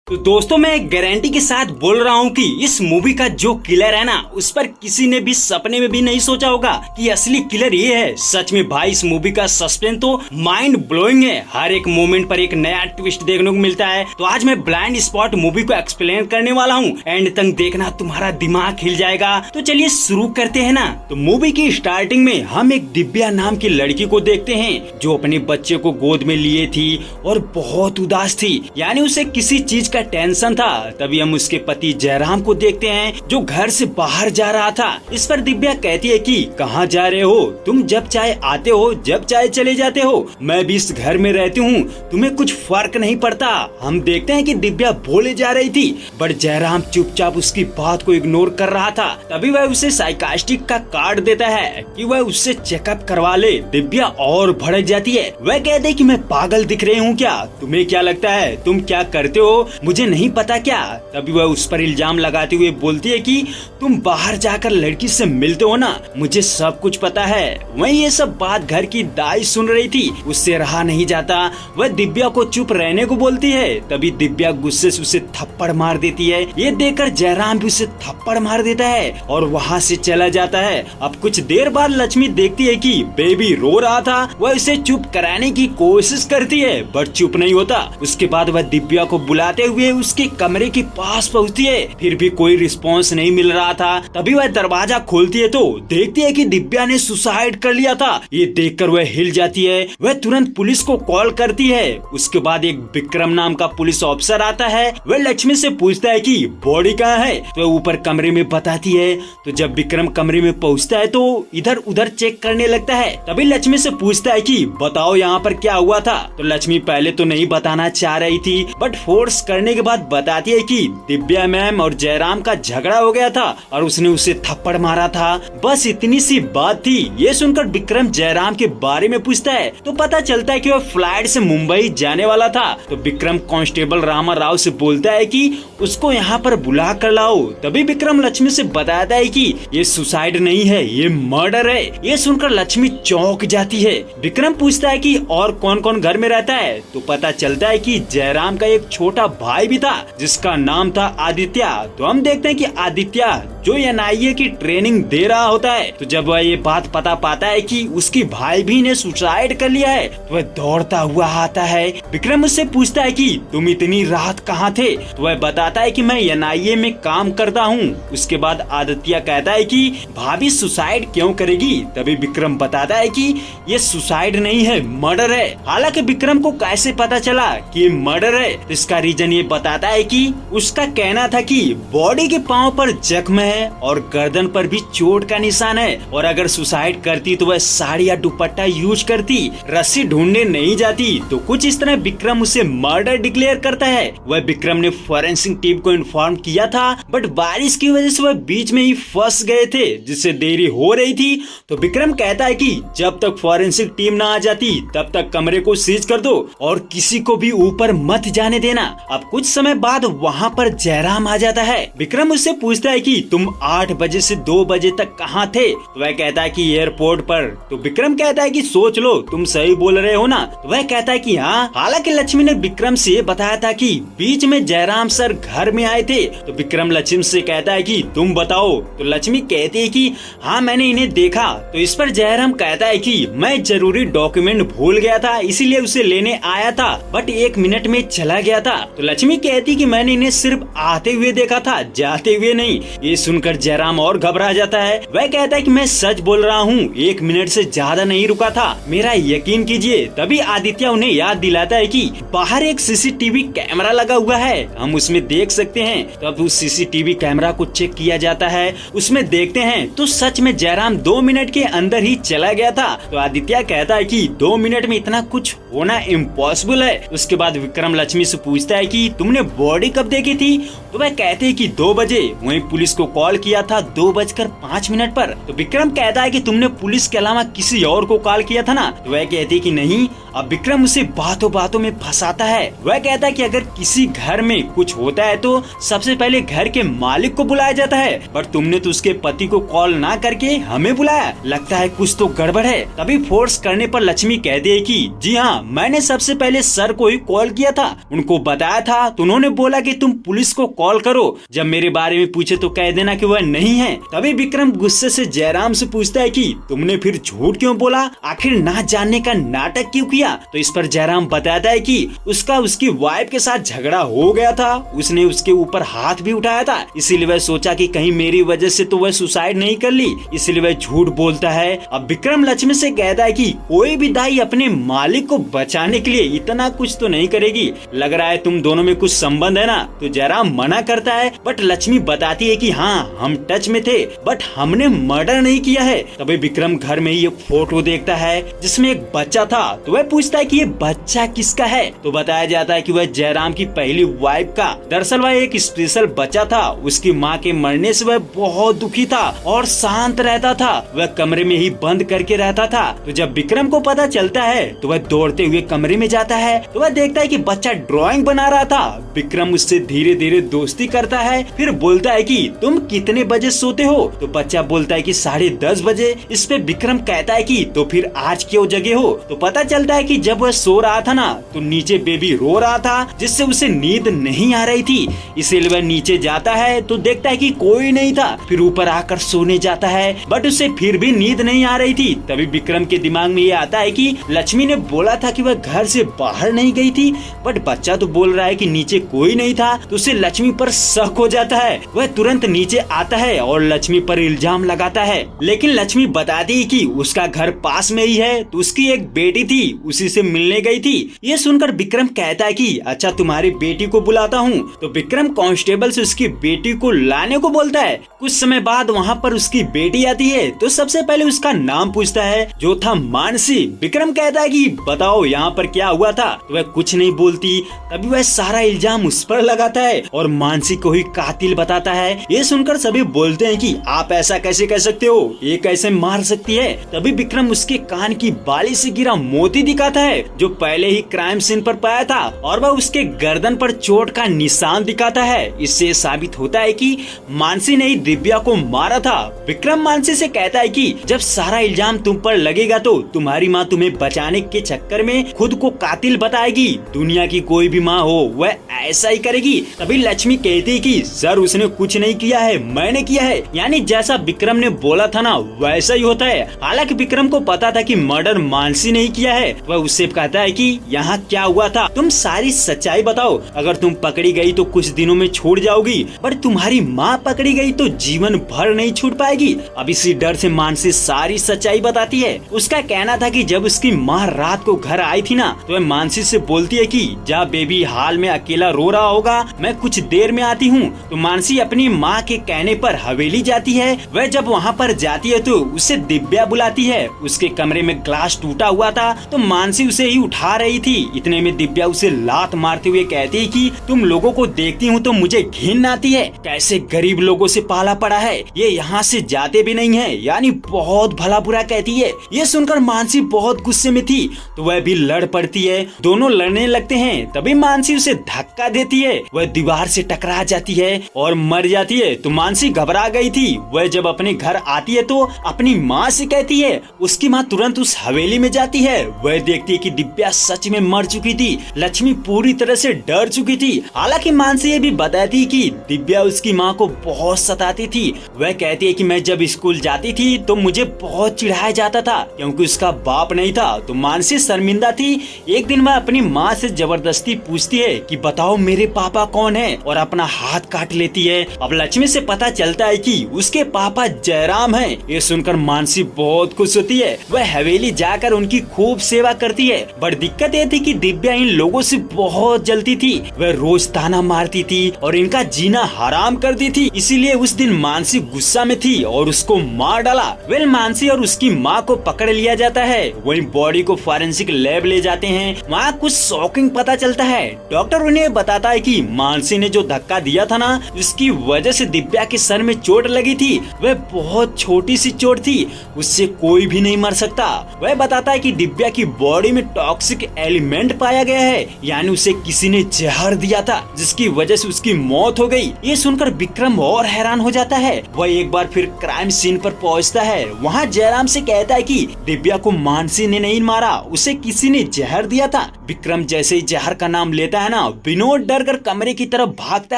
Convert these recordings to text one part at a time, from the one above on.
तो दोस्तों मैं गारंटी के साथ बोल रहा हूँ कि इस मूवी का जो किलर है ना, उस पर किसी ने भी सपने में भी नहीं सोचा होगा कि असली किलर ये है। सच में भाई इस मूवी का सस्पेंस तो माइंड ब्लोइंग है। हर एक मोमेंट पर एक नया ट्विस्ट देखने को मिलता है। तो आज मैं ब्लाइंड स्पॉट मूवी को एक्सप्लेन करने वाला हूँ। एंड तक देखना, तुम्हारा दिमाग हिल जाएगा। तो चलिए शुरू करते हैं ना। तो मूवी की स्टार्टिंग में हम एक दिव्या नाम की लड़की को देखते हैं जो अपने बच्चे को गोद में लिए थी और बहुत उदास थी, यानी उसे किसी चीज का टेंशन था। तभी हम उसके पति जयराम को देखते हैं जो घर से बाहर जा रहा था। इस पर दिव्या कहती है कि कहाँ जा रहे हो तुम, जब चाहे आते हो जब चाहे चले जाते हो, मैं भी इस घर में रहती हूँ, तुम्हें कुछ फर्क नहीं पड़ता। हम देखते हैं कि दिव्या बोले जा रही थी बट जयराम चुपचाप उसकी बात को इग्नोर कर रहा था। तभी वह उसे साइकास्टिक का कार्ड देता है कि वह उससे चेकअप करवा ले। दिव्या और भड़क जाती है। वह कहते है कि मैं पागल दिख रही हूँ क्या, तुम्हें क्या लगता है तुम क्या करते हो मुझे नहीं पता क्या। तभी वह उस पर इल्जाम लगाते हुए बोलती है कि तुम बाहर जाकर लड़की से मिलते हो ना, मुझे सब कुछ पता है। वहीं ये सब बात घर की दाई सुन रही थी, उससे रहा नहीं जाता। वह दिव्या को चुप रहने को बोलती है। तभी दिव्या गुस्से से उसे थप्पड़ मार देती है। ये देखकर जयराम भी उसे थप्पड़ मार देता है और वहाँ से चला जाता है। अब कुछ देर बाद लक्ष्मी देखती है कि बेबी रो रहा था। वह उसे चुप कराने की कोशिश करती है बट चुप नहीं होता। उसके बाद वह दिव्या को बुलाते हुए उसके कमरे के पास पहुँचती है, फिर भी कोई रिस्पॉन्स नहीं मिल रहा था। तभी वह दरवाजा खोलती है तो देखती है कि दिव्या ने सुसाइड कर लिया था। ये देखकर वह हिल जाती है। वह तुरंत पुलिस को कॉल करती है। उसके बाद एक विक्रम नाम का पुलिस ऑफिसर आता है। वह लक्ष्मी से पूछता है कि बॉडी कहाँ है, तो वह ऊपर कमरे में बताती है। तो जब विक्रम कमरे में पहुँचता है तो इधर उधर चेक करने लगता है। तभी लक्ष्मी से पूछता है कि बताओ यहाँ पर क्या हुआ था। तो लक्ष्मी पहले तो नहीं बताना चाह रही थी बट फोर्स करने के बाद बताती है कि दिव्या मैम और जयराम का झगड़ा हो गया था और उसने उसे थप्पड़ मारा था। बस इतनी सी बात थी। ये सुनकर विक्रम जयराम के बारे में पूछता है तो पता चलता है कि वह फ्लाइट से मुंबई जाने वाला था। तो विक्रम कांस्टेबल रामा राव से बोलता है कि उसको यहाँ पर बुला कर लाओ। तभी विक्रम लक्ष्मी से बताता है कि ये सुसाइड नहीं है, ये मर्डर है। ये सुनकर लक्ष्मी चौंक जाती है। विक्रम पूछता है कि और कौन कौन घर में रहता है। तो पता चलता है कि जयराम का एक छोटा भाई भी था जिसका नाम था आदित्य। तो हम देखते हैं कि आदित्य जो एनआईए की ट्रेनिंग दे रहा होता है। तो जब वह ये बात पता पाता है कि उसकी भाई भी ने सुसाइड कर लिया है तो वह दौड़ता हुआ आता है। विक्रम उससे पूछता है कि तुम इतनी रात कहाँ थे। तो वह बताता है कि मैं एनआईए में काम करता हूँ। उसके बाद आदित्य कहता है कि भाभी सुसाइड क्यों करेगी। तभी विक्रम बताता है कि ये सुसाइड नहीं है, मर्डर है। हालांकि विक्रम को कैसे पता चला कि ये मर्डर है, तो इसका रीजन ये बताता है कि उसका कहना था कि बॉडी के पाँव पर जख्म है और गर्दन पर भी चोट का निशान है और अगर सुसाइड करती तो वह साड़ी या दुपट्टा यूज करती, रस्सी ढूंढने नहीं जाती। तो कुछ इस तरह विक्रम उसे मर्डर डिक्लेयर करता है। वह विक्रम ने फॉरेंसिक टीम को इन्फॉर्म किया था बट बारिश की वजह से वह बीच में ही फंस गए थे जिससे देरी हो रही थी। तो विक्रम कहता है कि जब तक फॉरेंसिक टीम ना आ जाती तब तक कमरे को सीज कर दो और किसी को भी ऊपर मत जाने देना। अब कुछ समय बाद वहाँ पर जयराम आ जाता है। विक्रम उससे पूछता है कि तुम 8 बजे से 2 बजे तक कहाँ थे। तो वह कहता है कि एयरपोर्ट पर। तो विक्रम कहता है कि सोच लो तुम सही बोल रहे हो ना। तो वह कहता है कि हाँ। हालांकि लक्ष्मी ने विक्रम से बताया था कि बीच में जयराम सर घर में आए थे। तो विक्रम लक्ष्मी से कहता है कि तुम बताओ। तो लक्ष्मी कहती है कि हाँ मैंने इन्हें देखा। तो इस पर जयराम कहता है कि मैं जरूरी डॉक्यूमेंट भूल गया था इसीलिए उसे लेने आया था बट 1 मिनट में चला गया था। तो लक्ष्मी कहती कि मैंने इन्हें सिर्फ आते हुए देखा था, जाते हुए नहीं। ये सुनकर जयराम और घबरा जाता है। वह कहता है कि मैं सच बोल रहा हूँ, 1 मिनट से ज्यादा नहीं रुका था, मेरा यकीन कीजिए। तभी आदित्य उन्हें याद दिलाता है कि बाहर एक सीसीटीवी कैमरा लगा हुआ है, हम उसमें देख सकते हैं। तब उस सीसीटीवी कैमरा को चेक किया जाता है। उसमें देखते हैं तो सच में जयराम 2 मिनट के अंदर ही चला गया था। तो आदित्य कहता है कि 2 मिनट में इतना कुछ होना इम्पॉसिबल है। उसके बाद विक्रम लक्ष्मी से पूछता है कि तुमने बॉडी कब देखी थी। तो वह कहते हैं कि 2 बजे। वहीं पुलिस को कॉल किया था 2:05 पर। तो विक्रम कहता है कि तुमने पुलिस के अलावा किसी और को कॉल किया था ना। तो वह कहती है कि नहीं। अब विक्रम उसे बातों बातों में फंसाता है। वह कहता है कि अगर किसी घर में कुछ होता है तो सबसे पहले घर के मालिक को बुलाया जाता है, पर तुमने तो उसके पति को कॉल ना करके हमें बुलाया, लगता है कुछ तो गड़बड़ है। तभी फोर्स करने पर लक्ष्मी कहती है कि जी हाँ, मैंने सबसे पहले सर को ही कॉल किया था, उनको बताया था तो उन्होंने बोला कि तुम पुलिस को कॉल करो, जब मेरे बारे में पूछे तो कह देना कि वह नहीं है। तभी विक्रम गुस्से से जयराम से पूछता है कि तुमने फिर झूठ क्यों बोला, आखिर ना जानने का नाटक क्यों किया। तो इस पर जयराम बताता है कि उसका उसकी वाइफ के साथ झगड़ा हो गया था, उसने उसके ऊपर हाथ भी उठाया था, इसीलिए वह सोचा कि कहीं मेरी वजह से तो वह सुसाइड नहीं कर ली, इसलिए वह झूठ बोलता है। अब विक्रम लक्ष्मी से कहता है कि कोई भी दाई अपने मालिक को बचाने के लिए इतना कुछ तो नहीं करेगी, लग रहा है तुम दोनों में कुछ संबंध है ना। तो जयराम मना करता है, बट लक्ष्मी बताती है कि हाँ, हम टच में थे, बट हमने मर्डर नहीं किया है। तभी विक्रम घर में ही एक फोटो देखता है जिसमें एक बच्चा था, तो वह पूछता है कि ये बच्चा किसका है। तो बताया जाता है कि वह जयराम की पहली वाइफ का। दरअसल वह एक स्पेशल बच्चा था, उसकी माँ के मरने से वह बहुत दुखी था और शांत रहता था, वह कमरे में ही बंद करके रहता था। तो जब विक्रम को पता चलता है तो वह दौड़ते हुए कमरे में जाता है, तो वह देखता है कि बच्चा ड्राइंग बना रहा था। विक्रम उससे धीरे धीरे दोस्ती करता है, फिर बोलता है कि तुम कितने बजे सोते हो। तो बच्चा बोलता है कि 10:30 बजे। इस पे विक्रम कहता है कि तो फिर आज क्यों जगे हो। तो पता चलता है कि जब वह सो रहा था ना, तो नीचे बेबी रो रहा था, जिससे उसे नींद नहीं आ रही थी, इसीलिए वह नीचे जाता है तो देखता है कि कोई नहीं था, फिर ऊपर आकर सोने जाता है, बट उसे फिर भी नींद नहीं आ रही थी। तभी विक्रम के दिमाग में ये आता है कि लक्ष्मी ने बोला था कि वह घर से बाहर नहीं गई थी, बट बच्चा तो बोल रहा है कि नीचे कोई नहीं था, तो उसे लक्ष्मी पर शक हो जाता है। वह तुरंत नीचे आता है और लक्ष्मी पर इल्जाम लगाता है, लेकिन लक्ष्मी बताती है कि उसका घर पास में ही है, तो उसकी एक बेटी थी, उसी से मिलने गई थी। ये सुनकर विक्रम कहता है कि अच्छा, तुम्हारी बेटी को बुलाता हूँ। तो विक्रम कांस्टेबल से उसकी बेटी को लाने को बोलता है। कुछ समय बाद वहाँ पर उसकी बेटी आती है, तो सबसे पहले उसका नाम पूछता है, जो था मानसी। विक्रम कहता है कि बताओ यहाँ पर क्या हुआ था। तो वह कुछ नहीं बोलती। तभी वह सारा इल्जाम उस पर लगाता है और मानसी को ही कातिल बताता है। ये सुनकर सभी बोलते हैं कि आप ऐसा कैसे कह सकते हो, ये कैसे मार सकती है। तभी विक्रम उसके कान की बाली से गिरा मोती दिखाता है, जो पहले ही क्राइम सीन पर पाया था, और वह उसके गर्दन पर चोट का निशान दिखाता है। इससे साबित होता है कि मानसी ने ही दिव्या को मारा था। विक्रम मानसी से कहता है कि जब सारा इल्जाम तुम पर लगेगा तो तुम्हारी माँ तुम्हें बचाने के चक्कर में खुद को कातिल बताएगी। दुनिया की कोई भी माँ हो वह ऐसा ही करेगी। तभी लक्ष्मी कहती है कि सर, उसने कुछ नहीं किया है, मैंने किया है। यानी जैसा विक्रम ने बोला था ना, वैसा ही होता है। हालांकि विक्रम को पता था कि मर्डर मानसी नहीं किया है। वह उससे कहता है कि यहाँ क्या हुआ था, तुम सारी सच्चाई बताओ। अगर तुम पकड़ी गई तो कुछ दिनों में छूट जाओगी, पर तुम्हारी माँ पकड़ी गई तो जीवन भर नहीं छूट पाएगी। अब इसी डर से मानसी सारी सच्चाई बताती है। उसका कहना था कि जब उसकी माँ रात को घर आई थी ना, तो वह मानसी से बोलती है कि जा बेबी हाल में अकेला रो रहा होगा, मैं कुछ देर में आती हूँ। तो मानसी अपनी माँ के कहने पर हवेली जाती है। वह जब वहाँ पर जाती है तो उसे दिव्या बुलाती है। उसके कमरे में ग्लास टूटा हुआ था, तो मानसी उसे ही उठा रही थी। इतने में दिव्या उसे लात मारते हुए कहती है कि तुम लोगों को देखती हूँ तो मुझे घिन आती है, कैसे गरीब लोगों से पाला पड़ा है, ये यहाँ से जाते भी नहीं है, यानी बहुत भला बुरा कहती है। ये सुनकर मानसी बहुत गुस्से में थी, तो वह भी लड़ पड़ती है। दोनों लड़ने लगते हैं। तभी मानसी उसे धक्का देती है, वह दीवार से टकरा जाती है और मर जाती है। तो मानसी घबरा गई थी। वह जब अपने घर आती है तो अपनी माँ से कहती है। उसकी माँ तुरंत उस हवेली में जाती है। वह देखती है कि दिव्या सच में मर चुकी थी। लक्ष्मी पूरी तरह से डर चुकी थी। हालांकि मानसी ये भी बताती कि दिव्या उसकी माँ को बहुत सताती थी। वह कहती है कि मैं जब स्कूल जाती थी तो मुझे बहुत चिढ़ाया जाता था, क्योंकि उसका बाप नहीं था। तो मानसी शर्मिंदा थी। एक दिन वह अपनी माँ से जबरदस्ती पूछती है कि बताओ मेरे पापा कौन है, और अपना हाथ काट लेती है। अब लक्ष्मी से पता चलता है कि उसके पापा जयराम हैं। ये सुनकर मानसी बहुत खुश होती है। वह हवेली जाकर उनकी खूब सेवा करती है। बट दिक्कत ये थी कि दिव्या इन लोगों से बहुत जलती थी। वह रोज ताना मारती थी और इनका जीना हराम कर दी थी। इसीलिए उस दिन मानसी गुस्सा में थी और उसको मार डाला। वेल मानसी और उसकी माँ को पकड़ लिया जाता है। वहीं बॉडी को फॉरेंसिक लैब ले जाते हैं। वहाँ कुछ शॉकिंग पता चलता है। डॉक्टर उन्हें बताता है कि मानसी ने जो धक्का दिया था ना, उसकी वजह से दिव्या के सर में चोट लगी थी। वह बहुत छोटी सी चोट थी, उससे कोई भी नहीं मर सकता। वह बताता है कि दिव्या की बॉडी में टॉक्सिक एलिमेंट पाया गया है, यानी उसे किसी ने जहर दिया था जिसकी वजह से उसकी मौत हो गई। ये सुनकर विक्रम और हैरान हो जाता है। वह एक बार फिर क्राइम सीन पर पहुंचता है। वहाँ जयराम से कहता है कि दिव्या को मानसी ने नहीं मारा, उसे किसी ने जहर दिया था। विक्रम जैसे ही जहर का नाम लेता है ना, विनोद डर कर कमरे की तरफ भागता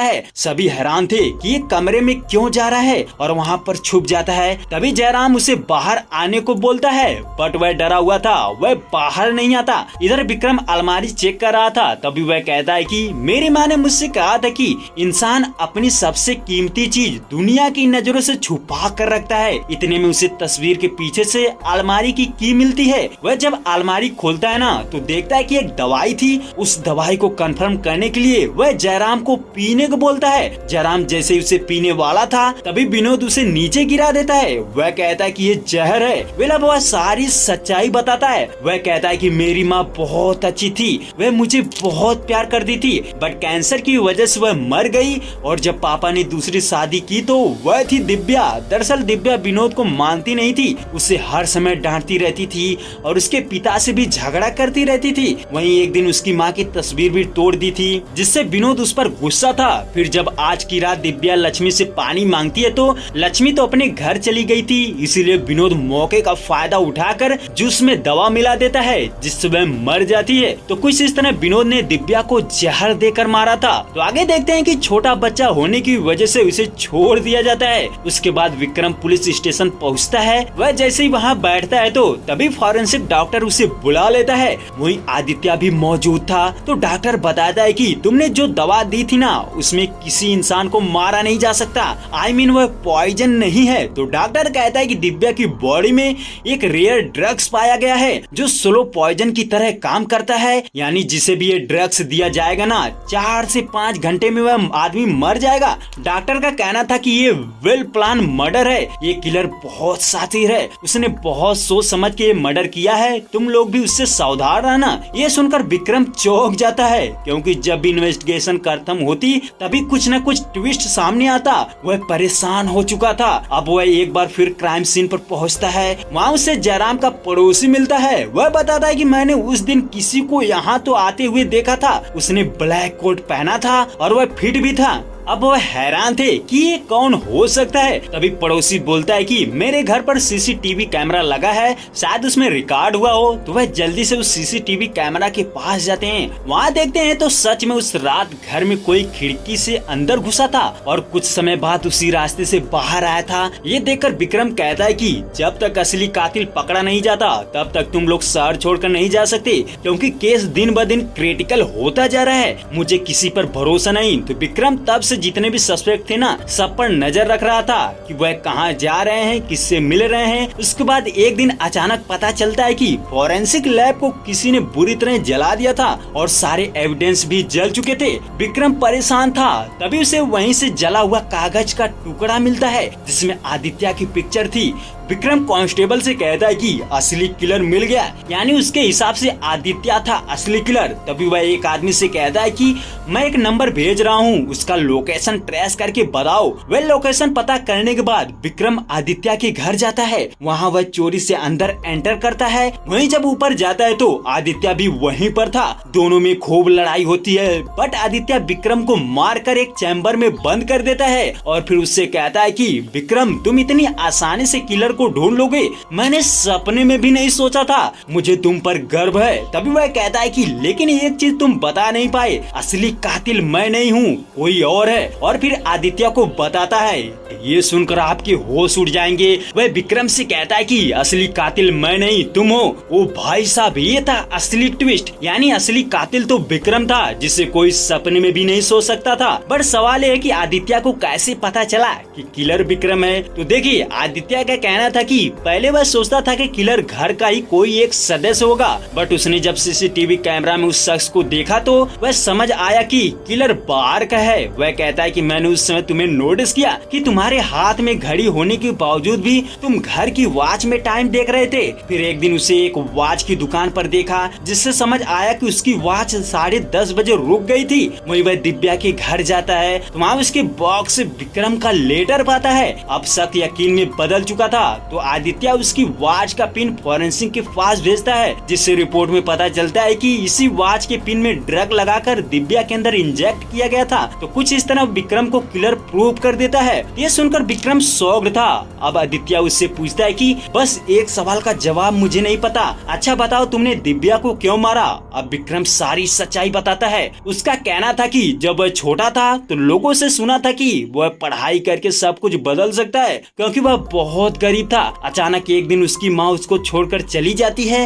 है। सभी हैरान थे कि ये कमरे में क्यों जा रहा है और वहाँ पर छुप जाता है। तभी जयराम उसे बाहर आने को बोलता है, बट वह डरा हुआ था, वह बाहर नहीं आता। इधर विक्रम अलमारी चेक कर रहा था, तभी वह कहता है कि मेरी माँ ने मुझसे कहा था कि इंसान अपनी सबसे कीमती चीज दुनिया की नजरों से छुपा कर रखता है। इतने में उसे तस्वीर के पीछे से अलमारी की मिलती है। वह जब अलमारी खोलता है ना, तो देखता है कि एक दवाई थी। उस दवाई को कंफर्म करने के लिए वह जयराम को पीने को बोलता है। जयराम जैसे उसे पीने वाला था, तभी विनोद उसे नीचे गिरा देता है। वह कहता है कि ये जहर है। वेलब वह सारी सच्चाई बताता है। वह कहता है कि मेरी माँ बहुत अच्छी थी, वह मुझे बहुत प्यार करती थी, बट कैंसर की वजह से वह मर गई। और जब पापा ने दूसरी शादी की तो वह थी दिव्या। दरअसल दिव्या विनोद को मानती नहीं थी, उसे हर समय डांटती रहती थी और उसके पिता से भी झगड़ा करती रहती थी। वहीं एक दिन उसकी माँ की तस्वीर भी तोड़ दी थी, जिससे विनोद उस पर गुस्सा था। फिर जब आज की रात दिव्या लक्ष्मी से पानी मांगती है तो लक्ष्मी तो अपने घर चली गई थी, इसीलिए विनोद मौके का फायदा उठाकर जूस में दवा मिला देता है, जिससे वह मर जाती है। तो कुछ इस तरह विनोद ने दिव्या को जहर देकर मारा था। तो आगे देखते हैं कि छोटा बच्चा होने की वजह से उसे छोड़ दिया जाता है। उसके बाद विक्रम पुलिस स्टेशन पहुंचता है। वह जैसे ही वहां बैठता है तो तभी फॉरेंसिक डॉक्टर उसे बुला लेता है। वहीं आदित्य भी मौजूद था। तो डॉक्टर बताता है कि तुमने जो दवा दी थी ना, उसमें किसी इंसान को मारा नहीं जा सकता। I mean, वह पॉइजन नहीं है। तो डॉक्टर कहता है कि दिव्या की बॉडी में एक रेयर ड्रग्स पाया गया है जो स्लो पॉइजन की तरह काम करता है, यानी जिसे भी ये ड्रग्स दिया जाएगा ना, 4 से 5 घंटे में वह आदमी मर जाएगा। डॉक्टर का कहना था कि ये वेल प्लान मर्डर है, ये किलर बहुत शातिर है, उसने बहुत सोच समझ के ये मर्डर किया है, तुम लोग भी उससे सावधान रहना। ये सुनकर विक्रम चौंक जाता है, क्योंकि जब भी इन्वेस्टिगेशन खत्म होती तभी कुछ न कुछ ट्विस्ट सामने आता। वह परेशान हो चुका था। अब वह एक बार फिर क्राइम सीन पर पहुंचता है। वहाँ उसे जयराम का पड़ोसी मिलता है। वह बताता है कि मैंने उस दिन किसी को यहाँ तो आते हुए देखा था, उसने ब्लैक कोट पहना था और वह फिट भी था। अब वह हैरान थे कि ये कौन हो सकता है। तभी पड़ोसी बोलता है कि मेरे घर पर सीसीटीवी कैमरा लगा है, शायद उसमें रिकॉर्ड हुआ हो। तो वह जल्दी से उस सीसीटीवी कैमरा के पास जाते हैं। वहाँ देखते हैं तो सच में उस रात घर में कोई खिड़की से अंदर घुसा था और कुछ समय बाद उसी रास्ते से बाहर आया था। ये देखकर विक्रम कहता है कि जब तक असली कातिल पकड़ा नहीं जाता तब तक तुम लोग शहर छोड़कर नहीं जा सकते, क्योंकि केस दिन ब दिन क्रिटिकल होता जा रहा है। मुझे किसी पर भरोसा नहीं। तो विक्रम तब से जितने भी सस्पेक्ट थे ना, सब पर नजर रख रहा था कि वह कहाँ जा रहे हैं, किससे मिल रहे हैं। उसके बाद एक दिन अचानक पता चलता है कि फॉरेंसिक लैब को किसी ने बुरी तरह जला दिया था और सारे एविडेंस भी जल चुके थे। विक्रम परेशान था। तभी उसे वहीं से जला हुआ कागज का टुकड़ा मिलता है जिसमें आदित्य की पिक्चर थी। विक्रम कांस्टेबल से कहता है कि असली किलर मिल गया, यानी उसके हिसाब से आदित्य था असली किलर। तभी वह एक आदमी से कहता है कि मैं एक नंबर भेज रहा हूँ, उसका लोकेशन ट्रेस करके बताओ। वह लोकेशन पता करने के बाद विक्रम आदित्य के घर जाता है। वहाँ वह चोरी से अंदर एंटर करता है। वहीं जब ऊपर जाता है तो आदित्य भी वहीं पर था। दोनों में खूब लड़ाई होती है, बट आदित्य विक्रम को मारकर एक चैम्बर में बंद कर देता है और फिर उससे कहता है कि विक्रम तुम इतनी आसानी से किलर को ढूंढ लोगे, मैंने सपने में भी नहीं सोचा था, मुझे तुम पर गर्व है। तभी वह कहता है कि लेकिन एक चीज तुम बता नहीं पाए, असली कातिल मैं नहीं हूँ, कोई और है। और फिर आदित्य को बताता है। ये सुनकर आपके होश उड़ जाएंगे। वह विक्रम से कहता है कि असली कातिल मैं नहीं तुम हो। ओ भाई साहब, ये था असली ट्विस्ट, यानी असली कातिल तो विक्रम था जिसे कोई सपने में भी नहीं सोच सकता था। बट सवाल है कि आदित्य को कैसे पता चला कि किलर विक्रम है। तो देखिए, आदित्य का कहना था कि पहले वह सोचता था कि किलर घर का ही कोई एक सदस्य होगा, बट उसने जब सीसीटीवी कैमरा में उस शख्स को देखा तो वह समझ आया कि किलर बाहर का है। वह कहता है कि मैंने उस समय तुम्हें नोटिस किया कि तुम्हारे हाथ में घड़ी होने के बावजूद भी तुम घर की वॉच में टाइम देख रहे थे। फिर एक दिन उसे एक वॉच की दुकान पर देखा, जिससे समझ आया कि उसकी वॉच 10:30 बजे रुक गई थी। वही वह दिव्या के घर जाता है तो वहाँ उसके बॉक्स से विक्रम का लेटर पाता है। अब शक यकीन में बदल चुका था। तो आदित्य उसकी वॉच का पिन फॉरेंसिक के पास भेजता है, जिससे रिपोर्ट में पता चलता है कि इसी वॉच के पिन में ड्रग लगाकर दिव्या के अंदर इंजेक्ट किया गया था। तो कुछ इस तरह विक्रम को किलर प्रूव कर देता है। ये सुनकर विक्रम शॉक्ड था। अब आदित्य उससे पूछता है कि बस एक सवाल का जवाब मुझे नहीं पता, अच्छा बताओ तुमने दिव्या को क्यों मारा। अब विक्रम सारी सच्चाई बताता है। उसका कहना था कि जब वह छोटा था तो लोगों से सुना था कि वह पढ़ाई करके सब कुछ बदल सकता है, क्योंकि वह बहुत गरीब था। अचानक एक दिन उसकी माँ उसको छोड़कर चली जाती है,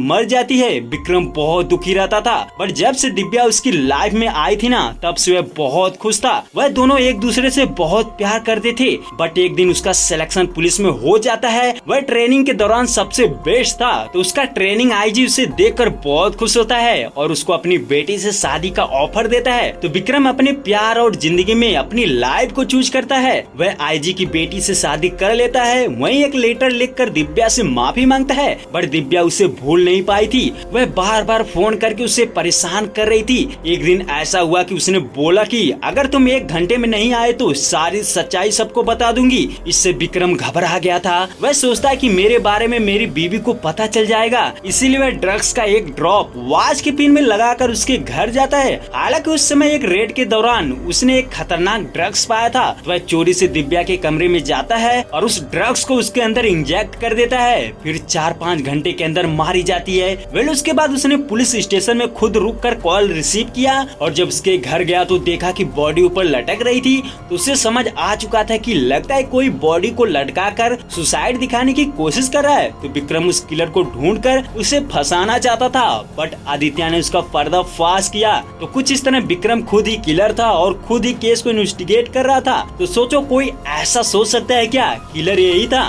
मर जाती है। विक्रम बहुत दुखी रहता था, बट जब से दिव्या उसकी लाइफ में आई थी ना, तब से वह बहुत खुश था। वह दोनों एक दूसरे से बहुत प्यार करते थे। बट एक दिन उसका सिलेक्शन पुलिस में हो जाता है। वह ट्रेनिंग के दौरान सबसे बेस्ट था, तो उसका ट्रेनिंग आईजी उसे देखकर बहुत खुश होता है और उसको अपनी बेटी से शादी का ऑफर देता है। तो विक्रम अपने प्यार और जिंदगी में अपनी लाइफ को चूज करता है। वह आईजी की बेटी से शादी कर लेता है। वहीं एक लेटर लिखकर दिव्या से माफी मांगता है, बट दिव्या उसे भूल नहीं पाई थी। वह बार बार फोन करके उसे परेशान कर रही थी। एक दिन ऐसा हुआ कि उसने बोला कि अगर तुम 1 घंटे में नहीं आए तो सारी सच्चाई सबको बता दूंगी। इससे विक्रम घबरा गया था। वह सोचता है कि मेरे बारे में मेरी बीवी को पता चल जाएगा, इसीलिए वह ड्रग्स का एक ड्रॉप वॉच के पिन में लगाकर उसके घर जाता है। हालांकि उस समय एक रेड के दौरान उसने एक खतरनाक ड्रग्स पाया था। वह चोरी से दिव्या के कमरे में जाता है और उस ड्रग्स को उसके अंदर इंजेक्ट कर देता है। फिर 4-5 घंटे के अंदर मारी जाती है। वेल उसके बाद उसने पुलिस स्टेशन में खुद रुककर कॉल रिसीव किया और जब उसके घर गया तो देखा कि बॉडी ऊपर लटक रही थी। तो उसे समझ आ चुका था कि लगता है कोई बॉडी को लटका कर सुसाइड दिखाने की कोशिश कर रहा है। तो विक्रम उस किलर को ढूंढकर उसे फंसाना चाहता था, बट आदित्य ने उसका पर्दाफाश किया। तो कुछ इस तरह विक्रम खुद ही किलर था और खुद ही केस को इन्वेस्टिगेट कर रहा था। तो सोचो कोई ऐसा सोच सकता है क्या किलर यही था।